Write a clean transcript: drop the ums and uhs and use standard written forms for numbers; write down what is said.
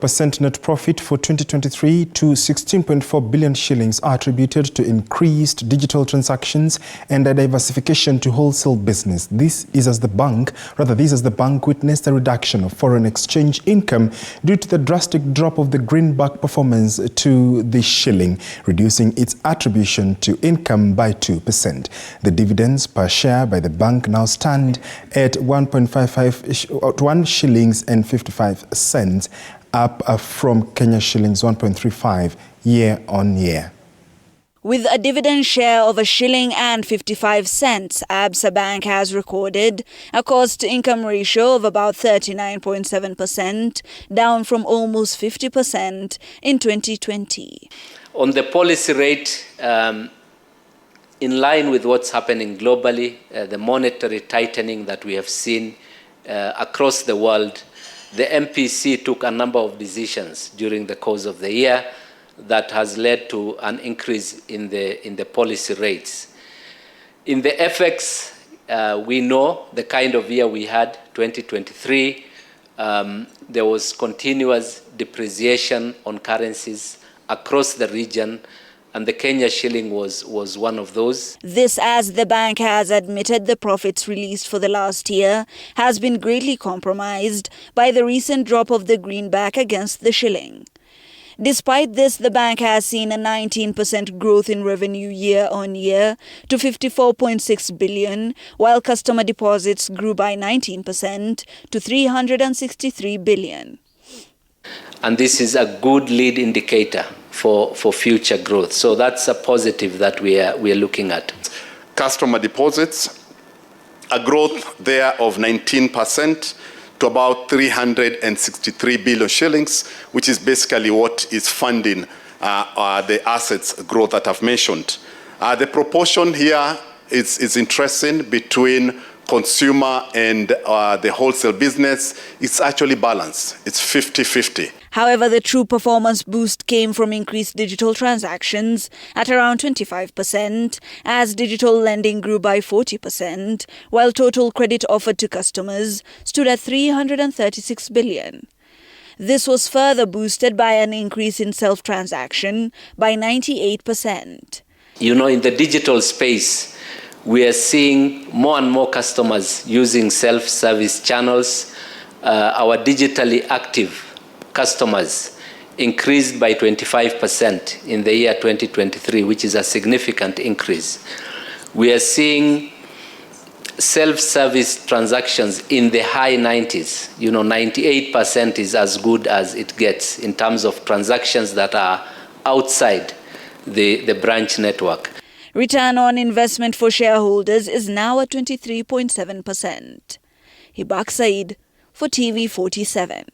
% net profit for 2023 to 16.4 billion shillings are attributed to increased digital transactions and a diversification to wholesale business. This is as the bank witnessed a reduction of foreign exchange income due to the drastic drop of the greenback performance to the shilling, reducing its attribution to income by 2%. The dividends per share by the bank now stand at 1 shillings and 55 cents, up from Kenya shillings 1.35 year on year. With a dividend share of $1.55, Absa Bank has recorded a cost-to-income ratio of about 39.7%, down from almost 50% in 2020. On the policy rate, in line with what's happening globally, the monetary tightening that we have seen across the world, the MPC took a number of decisions during the course of the year that has led to an increase in the policy rates. In the FX, we know the kind of year we had, 2023. There was continuous depreciation on currencies across the region, and the Kenya shilling was one of those. This as the bank has admitted the profits released for the last year has been greatly compromised by the recent drop of the greenback against the shilling. Despite this, the bank has seen a 19% growth in revenue year on year to 54.6 billion, while customer deposits grew by 19% to 363 billion. And this is a good lead indicator for future growth. So that's a positive that we are looking at. Customer deposits, a growth there of 19% to about 363 billion shillings, which is basically what is funding the assets growth that I've mentioned. The proportion here is interesting between consumer and the wholesale business. It's actually balanced. It's 50-50. However, the true performance boost came from increased digital transactions at around 25%, as digital lending grew by 40%, while total credit offered to customers stood at 336 billion. This was further boosted by an increase in self-transaction by 98%. You know, in the digital space, we are seeing more and more customers using self-service channels. Our digitally active customers increased by 25% in the year 2023, which is a significant increase. We are seeing self-service transactions in the high 90s. You know, 98% is as good as it gets in terms of transactions that are outside the branch network. Return on investment for shareholders is now at 23.7%. Hibak Said for TV 47.